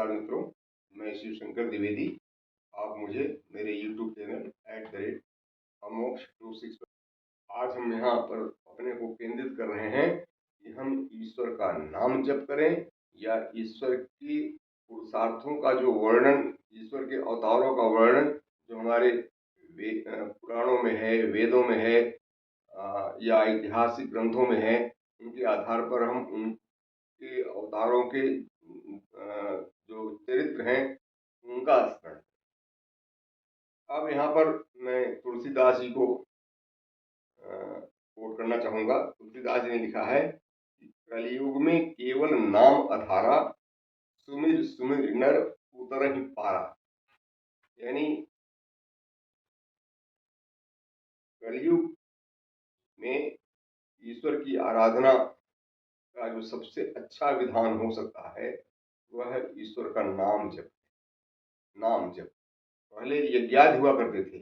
नमस्कार मित्रों, मैं शिव शंकर द्विवेदी। आप मुझे मेरे YouTube चैनल @अमोक्ष26 पर आज हम यहाँ पर अपने को केंद्रित कर रहे हैं कि हम ईश्वर का नाम जप करें या ईश्वर की पुरुषार्थों का जो वर्णन, ईश्वर के अवतारों का वर्णन जो हमारे पुराणों में है, वेदों में है या ऐतिहासिक ग्रंथों में है, उनके आधार पर हम उनके अवतारों के जो चरित्र हैं उनका स्मरण। अब यहाँ पर मैं तुलसीदास जी को कोट करना चाहूँगा। तुलसीदास जी ने लिखा है कि कलयुग में केवल नाम अधारा, सुमिर सुमिर नर उतर ही पारा। यानी कलयुग में ईश्वर की आराधना का जो सबसे अच्छा विधान हो सकता है वह है ईश्वर का नाम जप। नाम जप पहले यज्ञादि हुआ करते थे,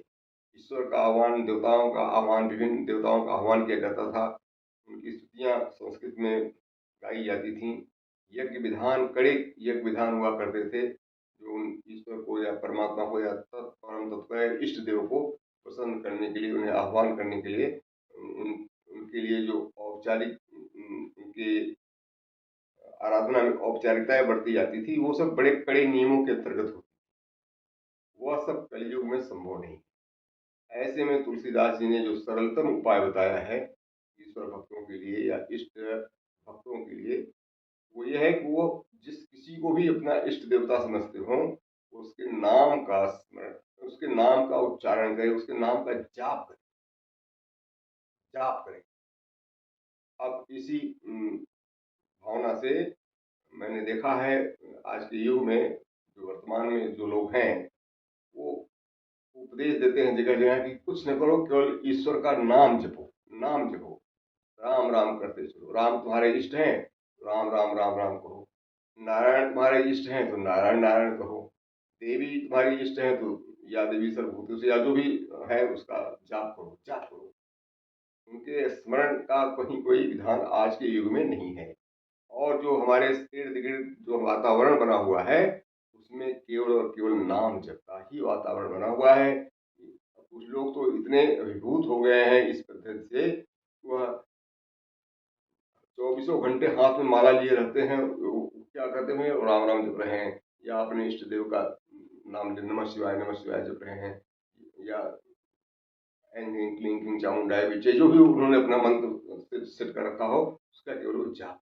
ईश्वर का आह्वान, देवताओं का आह्वान, विभिन्न देवताओं का आह्वान किया जाता था, उनकी स्तुतियां संस्कृत में गाई जाती थीं। यज्ञ विधान, कड़े यज्ञ विधान हुआ करते थे जो उन ईश्वर को या परमात्मा को या परम तत्व इष्ट देव को प्रसन्न करने के लिए, उन्हें आह्वान करने के लिए उनके लिए जो औपचारिक उनके आराधना में औपचारिकताएं बरती जाती थी, वो सब बड़े कड़े नियमों के अंतर्गत होती, वह सब कलयुग में संभव नहीं। ऐसे में तुलसीदास जी ने जो सरलतम उपाय बताया है ईश्वर भक्तों के लिए या इष्ट भक्तों के लिए, वो यह है कि वो जिस किसी को भी अपना इष्ट देवता समझते हो, उसके नाम का स्मरण, उसके नाम का उच्चारण करें, उसके नाम का जाप करें, जाप करें। अब इसी भावना से मैंने देखा है आज के युग में, जो वर्तमान में जो लोग हैं, वो उपदेश देते हैं जगह जगह कि कुछ न करो, केवल ईश्वर का नाम जपो, नाम जपो, राम राम करते चलो। राम तुम्हारे इष्ट हैं तो राम राम राम राम कहो, नारायण तुम्हारे इष्ट हैं तो नारायण नारायण कहो, देवी तुम्हारी इष्ट है तो या देवी सर्वभूतों से या जो भी है उसका जाप करो, जाप करो। उनके स्मरण का कहीं कोई विधान आज के युग में नहीं है। और जो हमारे इर्द गिर्द जो वातावरण बना हुआ है उसमें केवल और केवल नाम जप का ही वातावरण बना हुआ है। कुछ लोग तो इतने अभिभूत हो गए हैं इस पद्धति से, वह 24 घंटे हाथ में माला लिए रहते हैं, क्या करते हैं, राम राम जप रहे हैं या अपने इष्ट देव का नाम नमः शिवाय जप रहे हैं या क्लिंग चामुंडाय विजय, जो भी उन्होंने अपना मंत्र सेट कर रखा हो उसका केवल जाप।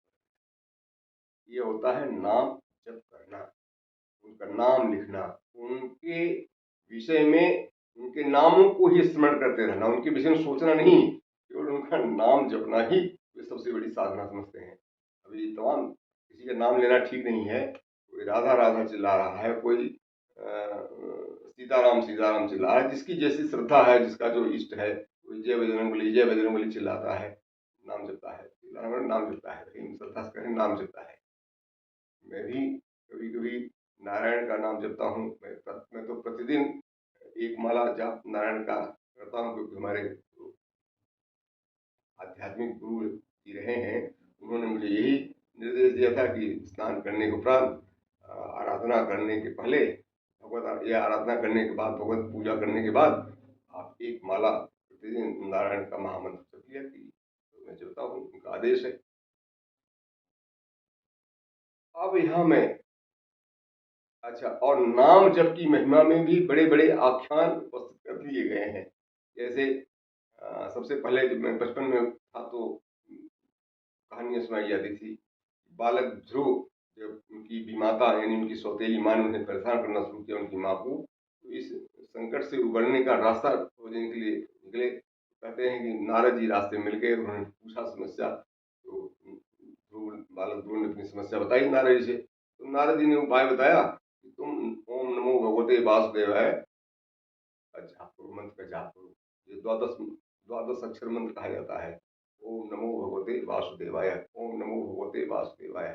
ये होता है नाम जप करना, उनका नाम लिखना, उनके विषय में उनके नामों को ही स्मरण करते रहना, उनके विषय में सोचना नहीं, केवल उनका नाम जपना ही वे सबसे बड़ी साधना समझते हैं। अभी तमाम किसी का नाम लेना ठीक नहीं है, कोई राधा राधा चिल्ला रहा है, कोई सीताराम सीताराम चिल्ला रहा है, जिसकी जैसी श्रद्धा है, जिसका जो इष्ट है, कोई जय बजरंगबली चिल्लाता है, नाम जपता है, नाम जपता है, श्रद्धा से करें नाम जपता है। मैं भी कभी कभी नारायण का नाम जपता हूँ। मैं तो प्रतिदिन एक माला जाप नारायण का करता हूँ, क्योंकि हमारे आध्यात्मिक गुरु जी रहे हैं, उन्होंने मुझे यही निर्देश दिया था कि स्नान करने के उपरांत, आराधना करने के पहले, भगवत या आराधना करने के बाद, भगवत पूजा करने के बाद आप एक माला प्रतिदिन नारायण का महामंत्र जप लिया कीजिए। तो मैं जपता हूँ, उनका आदेश है। अब यहाँ मैं अच्छा, और नाम जप की महिमा में भी बड़े बड़े आख्यान उपस्थित कर दिए गए हैं। जैसे सबसे पहले जब मैं बचपन में था तो कहानियां सुनाई जाती थी। बालक ध्रुव, जब उनकी बीमाता यानी उनकी सौतेली माँ ने उन्हें परेशान करना शुरू किया, उनकी माँ को, तो इस संकट से उबरने का रास्ता खोजने के लिए निकले। कहते हैं कि नारद जी रास्ते मिल गए, उन्होंने पूछा समस्या, तो बालक ध्रुव ने अपनी समस्या बताई नारद जी से। तो नारद जी ने उपाय बताया कि तुम ओम नमो भगवते वासुदेवाय का जाप करो, मंत्र का जाप करो। ये द्वादश अक्षर मंत्र कहा जाता है, ओम नमो भगवते वासुदेवाय, ओम नमो भगवते वासुदेवाय।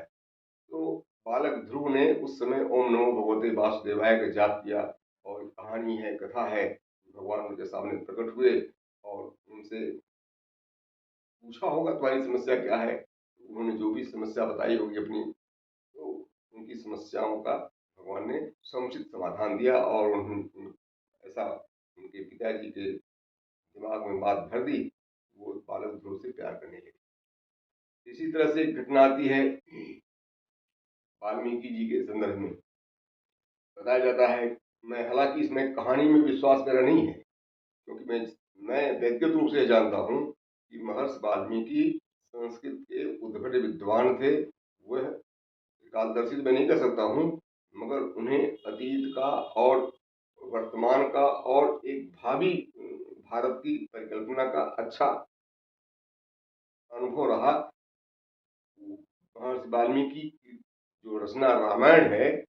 तो बालक ध्रुव ने उस समय ओम नमो भगवते वासुदेवाय का जाप किया, और कहानी है, कथा है, भगवान उनके सामने प्रकट हुए और उनसे पूछा होगा तुम्हारी समस्या क्या है। उन्होंने जो भी समस्या बताई होगी अपनी, तो उनकी समस्याओं का भगवान ने समुचित समाधान दिया और ऐसा उनके पिताजी के दिमाग में बात भर दी, वो बालक ध्रुव से प्यार करने लगे। इसी तरह से एक घटना आती है वाल्मीकि जी के संदर्भ में। बताया जाता है, मैं हालांकि इसमें कहानी में विश्वास मेरा नहीं है, क्योंकि मैं व्यक्तिगत रूप से जानता हूँ कि महर्षि वाल्मीकि संस्कृत के उद्भट विद्वान थे। वह कालदर्शी मैं नहीं कर सकता हूँ, मगर उन्हें अतीत का और वर्तमान का और एक भावी भारत की परिकल्पना का अच्छा अनुभव रहा। महर्षि वाल्मीकि की जो रचना रामायण है,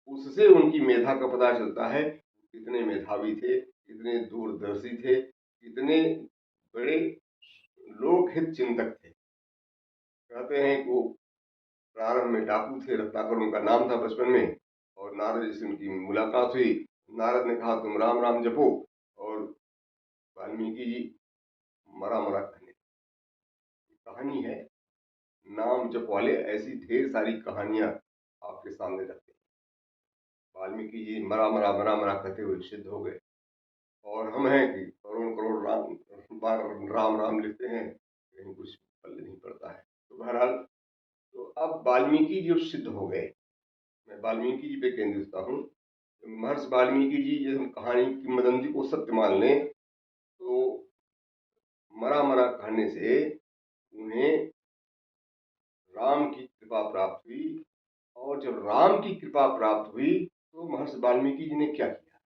उससे उनकी मेधा का पता चलता है। कितने मेधावी थे, कितने दूरदर्शी थे, कितने बड़े लोकहित चिंतक थे। कहते हैं कि वो प्रारंभ में डाकू थे, रत्नाकर उनका नाम था बचपन में, और नारद जी से उनकी मुलाकात हुई। नारद ने कहा तुम राम राम जपो, और वाल्मीकि जी मरा मरा कहने। कहानी है नाम जप वाले, ऐसी ढेर सारी कहानियां आपके सामने रखते हैं। वाल्मीकि जी मरा मरा मरा मरा कहते हुए सिद्ध हो गए, और हम हैं कि करोड़ करोड़ बार राम राम लिखते हैं, कहीं कुछ पल्ले नहीं पड़ता है। तो बहरहाल, तो अब वाल्मीकि जी सिद्ध हो गए। मैं वाल्मीकि जी पे केंद्रित हूँ। महर्षि वाल्मीकि जी, जैसे हम कहानी की किंवदंती को सत्य मान लें, तो मरा मरा कहने से उन्हें राम की कृपा प्राप्त हुई, और जब राम की कृपा प्राप्त हुई तो महर्षि वाल्मीकि जी ने क्या किया?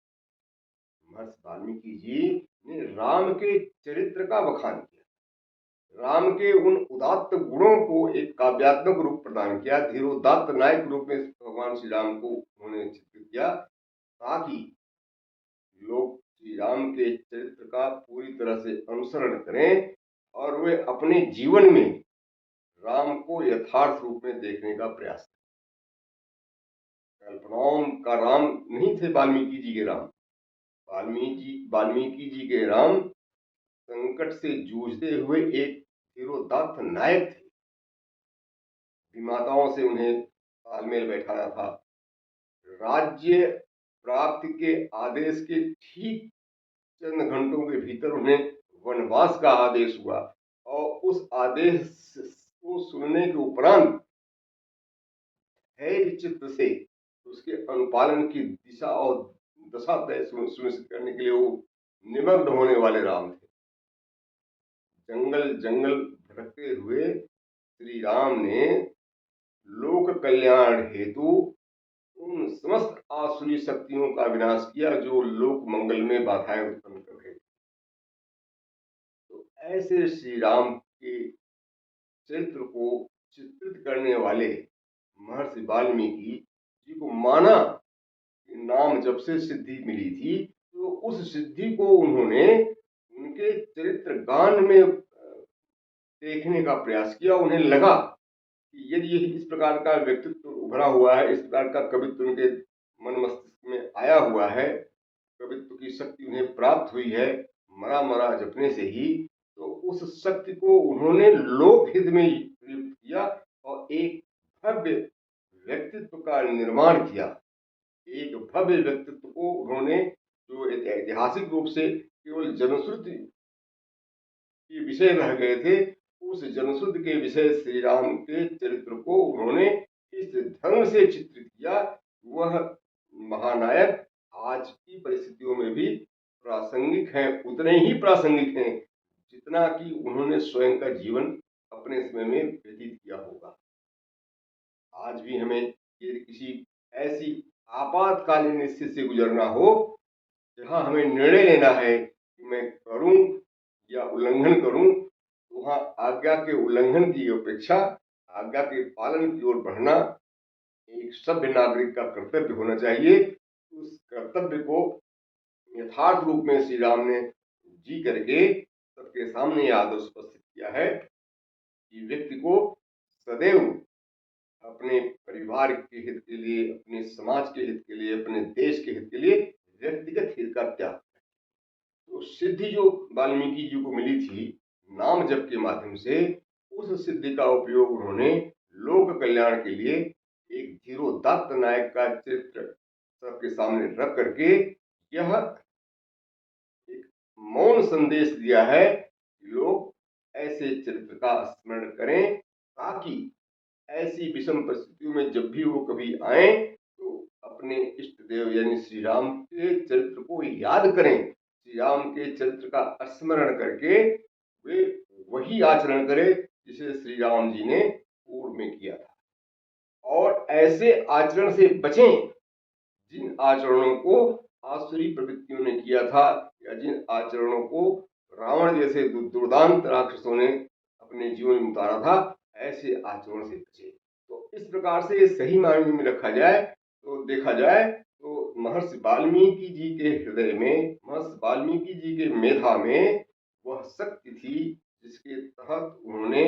महर्षि वाल्मीकि जी ने राम के चरित्र का बखान किया, राम के उन उदात्त गुणों को एक काव्यात्मक रूप प्रदान किया। धीरोदात्त नायक रूप में भगवान श्री राम को उन्होंने चित्रित किया, ताकि लोग श्री राम के चरित्र का पूरी तरह से अनुसरण करें और वे अपने जीवन में राम को यथार्थ रूप में देखने का प्रयास करें। कल्पनाओं का राम नहीं थे वाल्मीकि जी के राम। वाल्मीकि जी के राम संकट से जूझते हुए एक धीरोदात्त नायक थे। विमाताओं से उन्हें तालमेल बैठाना था। राज्य प्राप्ति के आदेश के ठीक चंद घंटों के भीतर उन्हें वनवास का आदेश हुआ, और उस आदेश को सुनने के उपरांत धैर्य चित्त से उसके अनुपालन की दिशा और दशा तय सुनिश्चित करने के लिए वो निमग्न होने वाले राम थे। जंगल जंगल भटकते हुए श्री राम ने लोक कल्याण हेतु उन समस्त आसुरी शक्तियों का विनाश किया जो लोक मंगल में बाधाएं उत्पन्न कर रहे थे। तो ऐसे श्री राम के चरित्र को चित्रित करने वाले महर्षि वाल्मीकि जी को माना कि नाम जब से सिद्धि मिली थी, तो उस सिद्धि को उन्होंने उनके चरित्र गान में देखने का प्रयास किया। उन्हें लगा कि यदि इस प्रकार का व्यक्तित्व उभरा हुआ है, इस प्रकार का कवित्व उनके मन मस्तिष्क में आया हुआ है, कवित्व की शक्ति उन्हें प्राप्त हुई है मरा मरा जपने से ही, तो उस शक्ति को उन्होंने लोकहित में प्रयुक्त किया और एक भव्य व्यक्तित्व का निर्माण किया। एक भव्य व्यक्तित्व को उन्होंने, जो ऐतिहासिक रूप से केवल जनश्रुति के विषय रह गए थे, उस जनश्रुति के विषय श्री राम के चरित्र को उन्होंने इस ढंग से चित्रित किया। वह महानायक आज की परिस्थितियों में भी प्रासंगिक हैं, उतने ही प्रासंगिक हैं जितना कि उन्होंने स्वयं का जीवन अपने समय में व्यतीत किया होगा। आज भी हमें यदि किसी ऐसी आपातकालीन स्थिति से गुजरना हो जहां हमें निर्णय लेना है कि मैं करूं या उल्लंघन करूं, तो वहां आज्ञा के उल्लंघन की अपेक्षा आज्ञा के पालन की ओर बढ़ना एक सभ्य नागरिक का कर्तव्य होना चाहिए। उस कर्तव्य को यथार्थ रूप में श्री राम ने जी करके सबके सामने आदर्श उपस्थित किया है कि व्यक्ति को सदैव अपने परिवार के हित के लिए, अपने समाज के हित के लिए, अपने देश के हित के लिए व्यक्तिगत हित का त्याग। तो सिद्धि जो वाल्मीकि जी को मिली थी नाम जप के माध्यम से, उस सिद्धि का उपयोग उन्होंने लोक कल्याण के लिए एक धीरोदात्त नायक का चरित्र सबके सामने रख करके यह एक मौन संदेश दिया है कि लोग ऐसे चरित्र का स्मरण करें, ताकि ऐसी विषम परिस्थितियों में जब भी वो कभी आए तो अपने इष्ट देव यानी श्री राम के चरित्र को याद करें, श्री राम के चरित्र का स्मरण करके वे वही आचरण करें जिसे श्री राम जी ने पूर्व में किया था, और ऐसे आचरण से बचें जिन आचरणों को आसुरी प्रवृत्तियों ने किया था, या जिन आचरणों को रावण जैसे दुर्दांत राक्षसों ने अपने जीवन में उतारा था, ऐसे आचरण से बचे। तो इस प्रकार से सही मायने में रखा जाए तो देखा जाए तो महर्षि वाल्मीकि जी के हृदय में, महर्षि वाल्मीकि जी के मेधा में वह शक्ति थी जिसके तहत उन्होंने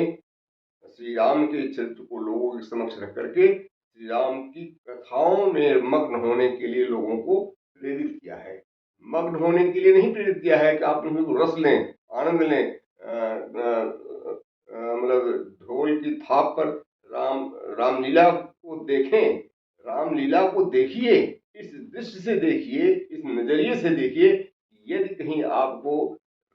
श्री राम के चरित्र को लोगों के समक्ष रख करके श्री राम की कथाओं में मग्न होने के लिए लोगों को प्रेरित किया है। मग्न होने के लिए नहीं प्रेरित किया है कि आप उन्हीं को रस लें, आनंद लें, मतलब ढोल की थाप पर रामलीला को देखें, रामलीला को देखिए, इस दृष्टि से देखिए, इस नजरिए से देखिए। यदि कहीं आपको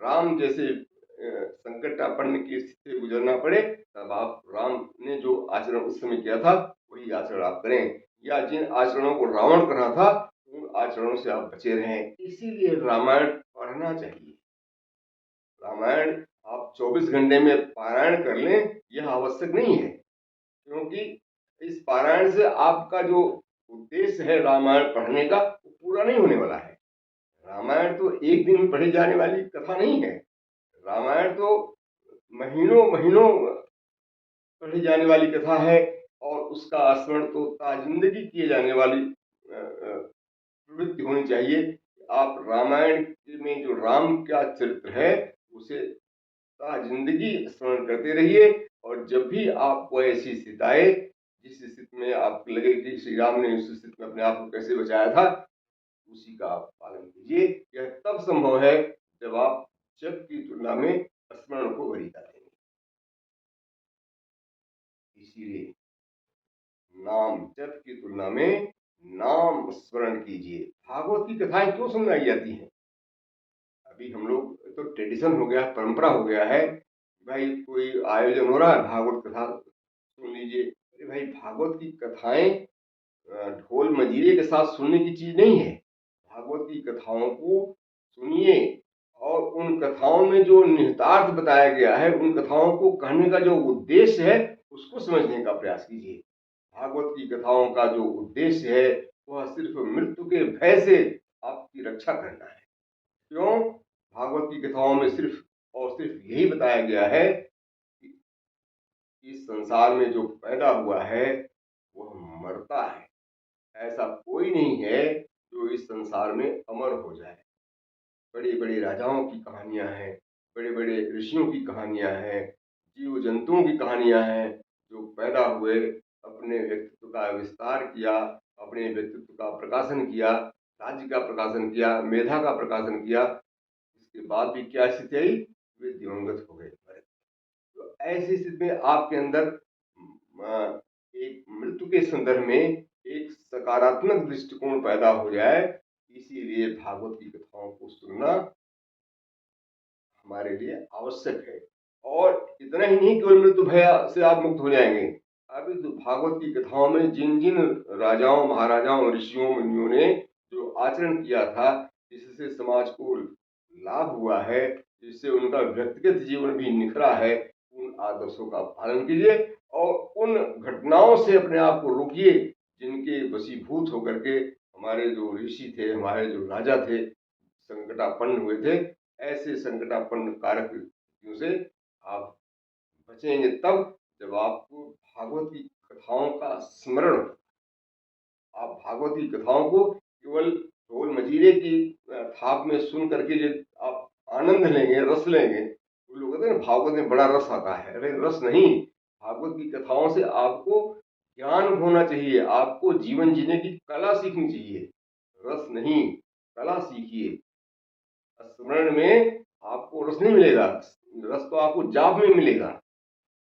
राम जैसे संकटापन्न की स्थिति से गुजरना पड़े, तब आप राम ने जो आचरण उस समय किया था वही आचरण आप करें, या जिन आचरणों को रावण कर रहा था उन आचरणों से आप बचे रहें। इसीलिए रामायण पढ़ना चाहिए। रामायण आप 24 घंटे में पारायण कर लें यह आवश्यक नहीं है, क्योंकि इस पारायण से आपका जो उद्देश्य है रामायण पढ़ने का वो पूरा नहीं होने वाला है। रामायण तो एक दिन में पढ़ी जाने वाली कथा नहीं है, रामायण तो महीनों महीनों पढ़ी जाने वाली कथा है, और उसका स्मरण तो ताजिंदगी किए जाने वाली प्रवृत्ति होनी चाहिए। आप रामायण में जो राम का चरित्र है उसे ताजिंदगी स्मरण करते रहिए, और जब भी आपको ऐसी स्थिति आए जिस स्थिति में आपको लगे कि श्री राम ने उस स्थिति में अपने आप को कैसे बचाया था, उसी का आप पालन कीजिए। यह तब संभव है जब आप जप की तुलना में स्मरण को वरीयता देंगे। इसीलिए नाम जप की तुलना में नाम स्मरण कीजिए। भागवत की कथाएं क्यों सुनाई जाती हैं? अभी हम लोग तो ट्रेडिशन हो गया, परंपरा हो गया है, भाई कोई आयोजन हो रहा है भागवत कथा सुन लीजिए। अरे भाई, भागवत की कथाएं ढोल मजीरे के साथ सुनने की चीज नहीं है। भागवत की कथाओं को सुनिए, और उन कथाओं में जो निहितार्थ बताया गया है, उन कथाओं को कहने का जो उद्देश्य है उसको समझने का प्रयास कीजिए। भागवत की कथाओं का जो उद्देश्य है वह सिर्फ मृत्यु के भय से आपकी रक्षा करना है। क्यों? भागवत की कथाओं में सिर्फ और सिर्फ यही बताया गया है कि इस संसार में जो पैदा हुआ है वह मरता है, ऐसा कोई नहीं है जो इस संसार में अमर हो जाए। बड़े बड़े राजाओं की कहानियां हैं, बड़े बड़े ऋषियों की कहानियां हैं, जीव जंतुओं की कहानियां हैं जो पैदा हुए, अपने व्यक्तित्व का विस्तार किया, अपने व्यक्तित्व का प्रकाशन किया, राज्य का प्रकाशन किया, मेधा का प्रकाशन किया, इसके बाद भी क्या स्थिति आई? वे दिवंगत हो गए। तो ऐसी स्थिति में आपके अंदर एक मृत्यु के संदर्भ में एक सकारात्मक दृष्टिकोण पैदा हो जाए, इसीलिए भागवत की कथाओं को सुनना हमारे लिए आवश्यक है। और इतना ही नहीं केवल मृत्यु भय से आप मुक्त हो जाएंगे, अभी तो भागवत की कथाओं में जिन जिन राजाओं, महाराजाओं, ऋषियों, मुनियों ने जो आचरण किया था, जिससे समाज को लाभ हुआ है, जिससे उनका व्यक्तिगत जीवन भी निखरा है, उन आदर्शों का पालन कीजिए और उन घटनाओं से अपने आप को रोकिए जिनके वशीभूत होकर के हमारे जो ऋषि थे, हमारे जो राजा थे, संकटापन्न हुए थे। ऐसे संकटापन्न कारक स्थितियों से आप बचेंगे तब जब आपको भागवत की कथाओं का स्मरण हो। आप भागवत की कथाओं को केवल ढोल मजीरे की थाप में सुन करके जब आप आनंद लेंगे, रस लेंगे, तो लोग कहते हैं भागवत में बड़ा रस आता है। अरे रस नहीं, भागवत की कथाओं से आपको ज्ञान होना चाहिए, आपको जीवन जीने की कला सीखनी चाहिए। रस नहीं, कला सीखिए। स्मरण में आपको रस नहीं मिलेगा, रस तो आपको जाप में मिलेगा।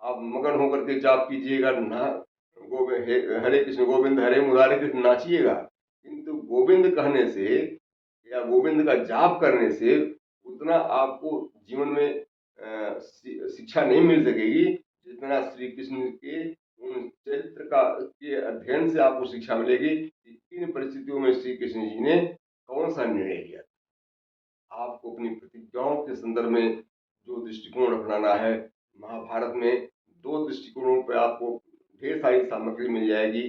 आप मगन होकर के जाप कीजिएगा, ना हरे कृष्ण गोविंद हरे मुरारे कृष्ण नाचिएगा, किंतु गोविंद कहने से या गोविंद का जाप करने से उतना आपको जीवन में शिक्षा नहीं मिल सकेगी जितना श्री कृष्ण के उन चरित्र का के अध्ययन से आपको शिक्षा मिलेगी कि किन परिस्थितियों में श्री कृष्ण जी ने कौन सा निर्णय लिया। आपको अपनी प्रतिज्ञाओं के संदर्भ में जो दृष्टिकोण अपनाना है, महाभारत में 2 दृष्टिकोणों पर आपको ढेर सारी सामग्री मिल जाएगी।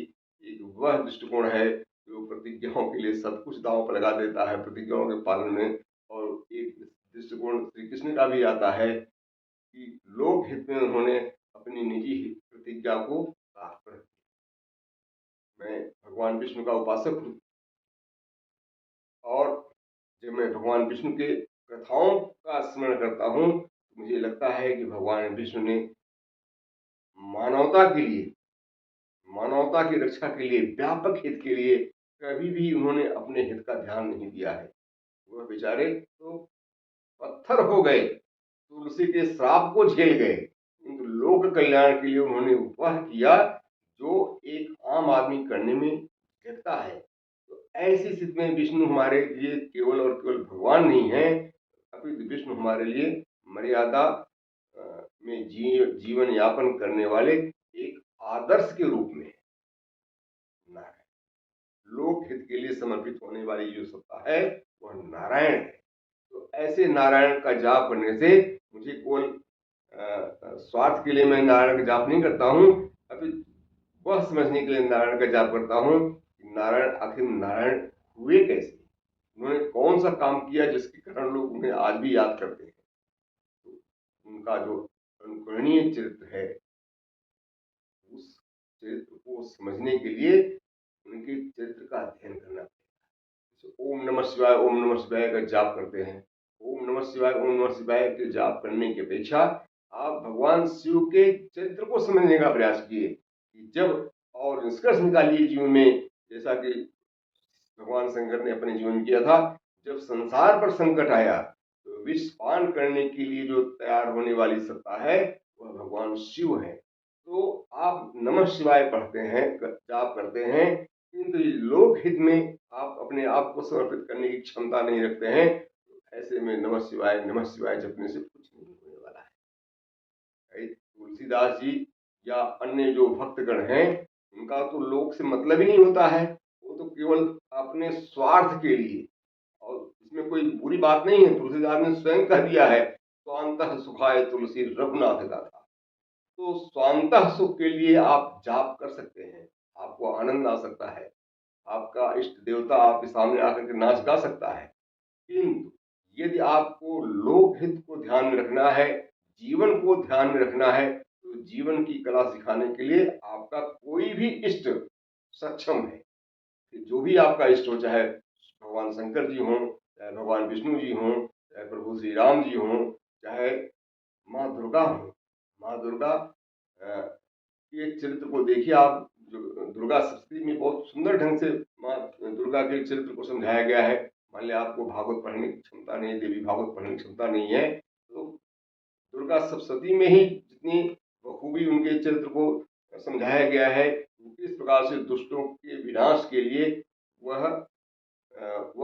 एक वह दृष्टिकोण है जो प्रतिज्ञाओं के लिए सब कुछ दांव पर लगा देता है प्रतिज्ञाओं के पालन में, और एक दृष्टिकोण श्री कृष्ण का भी आता है कि लोक हित में उन्होंने अपनी निजी प्रतिज्ञा को साफ कर। मैं भगवान विष्णु का उपासक हूँ, और जब मैं भगवान विष्णु के कथाओं का स्मरण करता हूँ तो मुझे लगता है कि भगवान विष्णु ने मानवता के लिए, मानवता की रक्षा के लिए, व्यापक हित के लिए कभी भी उन्होंने अपने हित का ध्यान नहीं दिया है। वह बेचारे तो पत्थर हो गए, तुलसी के श्राप को झेल गए, किंतु लोक कल्याण के लिए उन्होंने वह किया जो एक आम आदमी करने में झिझकता है। तो ऐसी स्थिति में विष्णु हमारे लिए केवल और केवल भगवान नहीं है, अपितु विष्णु हमारे लिए मर्यादा में जीवन यापन करने वाले एक आदर्श के रूप में नारायण, लोक हित के लिए समर्पित होने वाली जो सत्ता है वह नारायण है। तो ऐसे नारायण का जाप करने से मुझे केवल स्वार्थ के लिए मैं नारायण का जाप नहीं करता हूँ, अभी वह समझने के लिए नारायण का जाप करता हूँ कि नारायण आखिर नारायण हुए कैसे, उन्होंने कौन सा काम किया जिसके कारण लोग उन्हें आज भी याद करते हैं। तो उनका जो अनुकरणीय चरित्र है, उस चरित्र को समझने के लिए उनके चरित्र का अध्ययन करना पड़ेगा। ओम नमः शिवाय, ओम नमः शिवाय का जाप करते हैं, ओम नमः शिवाय, ओम नमः शिवाय के जाप करने की अपेक्षा आप भगवान शिव के चरित्र को समझने का प्रयास किए कि जब, और निष्कर्ष निकालिए जीवन में, जैसा कि भगवान शंकर ने अपने जीवन में किया था, जब संसार पर संकट आया तो विष पान करने के लिए जो तैयार होने वाली सत्ता है वह भगवान शिव है। तो आप नमः शिवाय पढ़ते हैं, जाप करते हैं, किंतु लोक हित में आप अपने आप को समर्पित करने की क्षमता नहीं रखते हैं, ऐसे में नमः शिवाय जपने से कुछ नहीं होने वाला है। तुलसीदास जी या अन्य जो भक्तगण हैं उनका तो लोक से मतलब ही नहीं होता है, वो तो केवल अपने स्वार्थ के लिए, और इसमें कोई बुरी बात नहीं है, तुलसीदास ने स्वयं कह दिया है स्वांतः सुखाय तुलसी रघुनाथ का था। तो स्वांतः सुख के लिए आप जाप कर सकते हैं, आपको आनंद आ सकता है, आपका इष्ट देवता आपके सामने आकर के नाच गा सकता है, किंतु यदि आपको लोक हित को ध्यान में रखना है, जीवन को ध्यान में रखना है, तो जीवन की कला सिखाने के लिए आपका कोई भी इष्ट सक्षम है। जो भी आपका इष्ट हो, चाहे भगवान शंकर जी हों, चाहे भगवान विष्णु जी हों, चाहे प्रभु श्री राम जी हों, चाहे माँ दुर्गा हो, माँ दुर्गा के चरित्र को देखिए आप, जो दुर्गा सप्तशती में बहुत सुंदर ढंग से माँ दुर्गा के चरित्र को समझाया गया है। मान लिया आपको भागवत पढ़ने की क्षमता नहीं है, देवी भागवत पढ़ने की क्षमता नहीं है, तो दुर्गा सप्तशती में ही जितनी बखूबी उनके चरित्र को समझाया गया है, किस प्रकार से दुष्टों के विनाश के लिए वह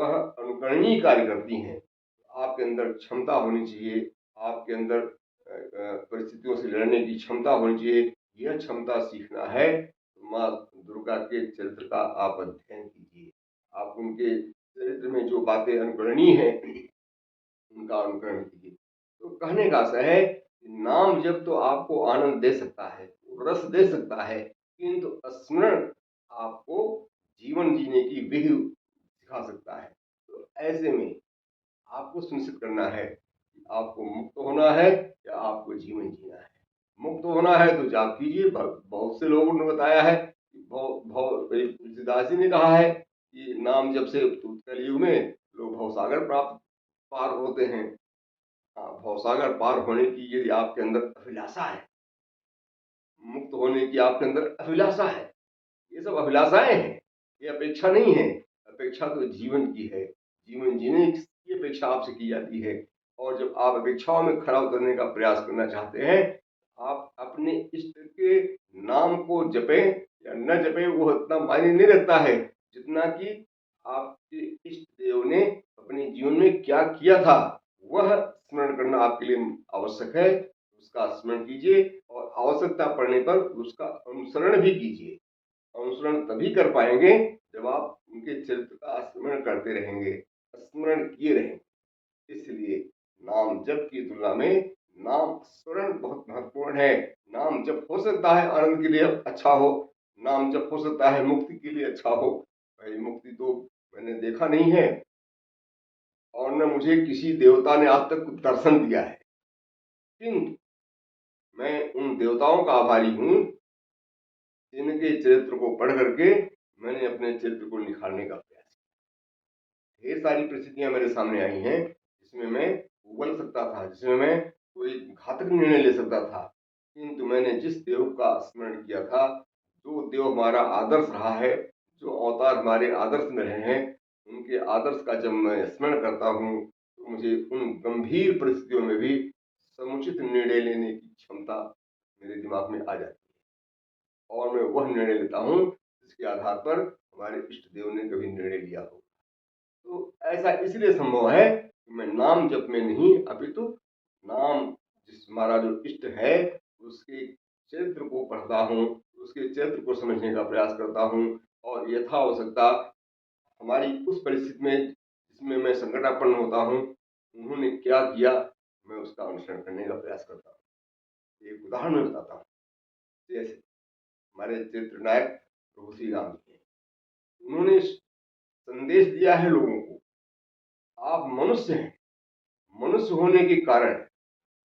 अनुकरणीय कार्य करती हैं। आपके अंदर क्षमता होनी चाहिए, आपके अंदर परिस्थितियों से लड़ने की क्षमता होनी चाहिए। यह क्षमता सीखना है तो माँ दुर्गा के चरित्र का आप अध्ययन कीजिए, आप उनके चरित्र में जो बातें अनुकरणीय हैं उनका अनुकरण कीजिए। तो कहने का आशय है नाम जब तो आपको आनंद दे सकता है, रस दे सकता है, किंतु स्मरण आपको जीवन जीने की विधि सिखा सकता है। तो ऐसे में आपको सुनिश्चित करना है कि आपको मुक्त होना है या आपको जीवन जीना है। मुक्त होना है तो जाप कीजिए, बहुत से लोगों ने बताया है, तुलसीदास जी ने कहा है कि नाम जब से कलयुग में लोग भवसागर प्राप्त पार होते हैं। भवसागर पार होने की यदि आपके अंदर अभिलाषा है, मुक्त होने की आपके अंदर अभिलाषा है, ये सब अभिलाषाएं हैं, ये अपेक्षा नहीं है। अपेक्षा तो जीवन की है, जीवन जीने की अपेक्षा आपसे की जाती है। और जब आप अपेक्षाओं में खरा उतरने का प्रयास करना चाहते हैं, आप अपने इष्ट के नाम को जपें, या न जपे वो इतना मायने नहीं रखता है, जितना कि आपके इष्ट देव ने अपने जीवन में क्या किया था, वह स्मरण करना आपके लिए आवश्यक है। उसका स्मरण कीजिए और आवश्यकता पड़ने पर उसका अनुसरण भी कीजिए। अनुसरण तभी कर पाएंगे जब आप उनके चरित्र का स्मरण करते रहेंगे, स्मरण किए रहेंगे। इसलिए नाम जप की तुलना में नाम स्मरण बहुत महत्वपूर्ण है। नाम जप हो सकता है आनंद के लिए अच्छा हो, नाम जप हो सकता है मुक्ति के लिए अच्छा हो। भाई मुक्ति तो मैंने देखा नहीं है और न मुझे किसी देवता ने आज तक कुछ दर्शन दिया है, किंतु मैं उन देवताओं का आभारी हूँ जिनके चरित्र को पढ़ करके मैंने अपने चरित्र को निखारने का प्रयास किया। ढेर सारी परिस्थितियां मेरे सामने आई हैं जिसमें मैं उबल सकता था, जिसमें मैं कोई घातक निर्णय ले सकता था, किंतु मैंने जिस देव का स्मरण किया था, जो देव हमारा आदर्श रहा है, जो अवतार हमारे आदर्श में रहे हैं, उनके आदर्श का जब मैं स्मरण करता हूँ तो मुझे उन गंभीर परिस्थितियों में भी समुचित निर्णय लेने की क्षमता मेरे दिमाग में आ जाती है और मैं वह निर्णय लेता हूँ जिसके आधार पर हमारे इष्ट देव ने कभी निर्णय लिया हो। तो ऐसा इसलिए संभव है कि मैं नाम जप में नहीं, अपितु नाम जिस हमारा जो इष्ट है उसके चरित्र को पढ़ता हूँ, उसके चरित्र को समझने का प्रयास करता हूँ और यथावश्यकता हमारी उस परिस्थिति में जिसमें मैं संकटापन्न होता हूँ, उन्होंने क्या किया, मैं उसका अनुसरण करने का प्रयास करता हूँ। एक उदाहरण मैं बताता हूँ। जैसे हमारे चरित्र नायक प्रभु श्री राम जी हैं, उन्होंने संदेश दिया है लोगों को, आप मनुष्य हैं, मनुष्य होने के कारण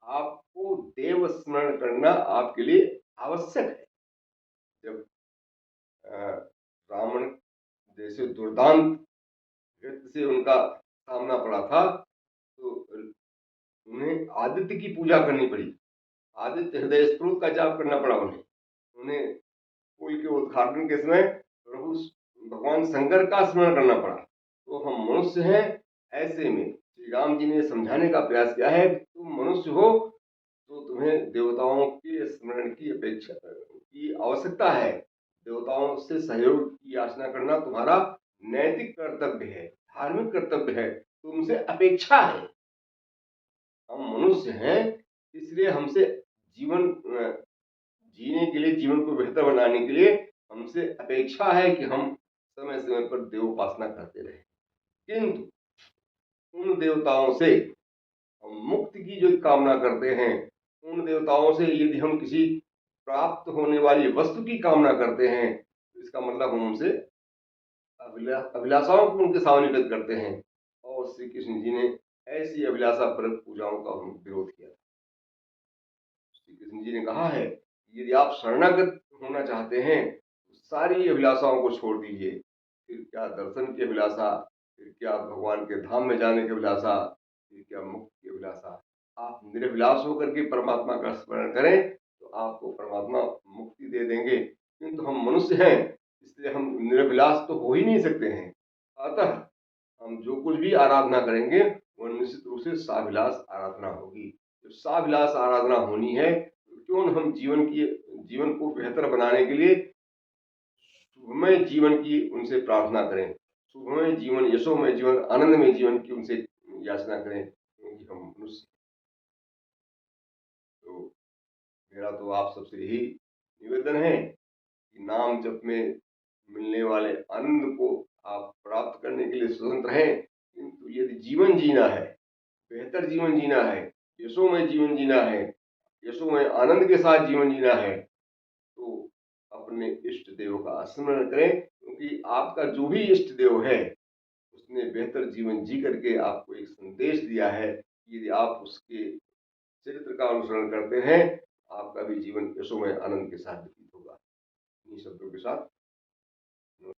आपको देव स्मरण करना आपके लिए आवश्यक है। जब रावण जैसे दुर्दांत व्यक्ति से उनका सामना पड़ा था तो उन्हें आदित्य की पूजा करनी पड़ी, आदित्य हृदय स्त्रोत का जाप करना पड़ा उन्हें पुल के उद्घाटन के समय प्रभु भगवान शंकर का स्मरण करना पड़ा। तो हम मनुष्य हैं, ऐसे में श्री राम जी ने समझाने का प्रयास किया है, तुम मनुष्य हो तो तुम्हें देवताओं के स्मरण की अपेक्षा की आवश्यकता है, देवताओं से सहयोग की याचना करना तुम्हारा नैतिक कर्तव्य है, धार्मिक कर्तव्य है, तुमसे अपेक्षा है। हम मनुष्य हैं, इसलिए हमसे जीवन जीने के लिए, जीवन को बेहतर बनाने के लिए हमसे अपेक्षा है कि हम समय समय पर देव उपासना करते रहें। किंतु उन देवताओं से हम मुक्ति की जो कामना करते हैं, उन देवताओं से यदि हम किसी प्राप्त होने वाली वस्तु की कामना करते हैं, तो इसका मतलब हम उनसे अभिलाषाओं को उनके सामने व्यक्त करते हैं। और श्री कृष्ण जी ने ऐसी अभिलाषा परक पूजाओं का विरोध किया। श्री कृष्ण जी ने कहा है यदि आप शरणागत होना चाहते हैं तो सारी अभिलाषाओं को छोड़ दीजिए। फिर क्या दर्शन की अभिलाषा, फिर क्या भगवान के धाम में जाने की अभिलाषा, फिर क्या मुक्ति की अभिलाषा। आप निरभिलाष होकर के परमात्मा का स्मरण करें तो आपको परमात्मा मुक्ति दे देंगे। किंतु हम मनुष्य हैं, इसलिए हम निरभिलाष तो हो ही नहीं सकते हैं। अतः हम जो कुछ भी आराधना करेंगे वह निश्चित रूप से साभिलाष आराधना होगी। जब साभिलाष आराधना होनी है तो क्यों हम जीवन को बेहतर बनाने के लिए सुखमय जीवन की उनसे प्रार्थना करें, सुखमय जीवन, यशोमय जीवन, आनंदमय जीवन की उनसे याचना करें, क्योंकि हम मनुष्य। तो मेरा तो आप सबसे यही निवेदन है कि नाम जप में मिलने वाले आनंद को आप प्राप्त करने के लिए स्वतंत्र हैं, किंतु यदि जीवन जीना है, बेहतर जीवन जीना है, यशोमय जीवन जीना है, यशोमय आनंद के साथ जीवन जीना है, तो अपने इष्ट देव का स्मरण करें, क्योंकि आपका जो भी इष्ट देव है उसने बेहतर जीवन जी करके आपको एक संदेश दिया है। यदि आप उसके चरित्र का अनुसरण करते हैं, आपका भी जीवन यशोमय आनंद के साथ व्यतीत होगा। इन्हीं शब्दों के साथ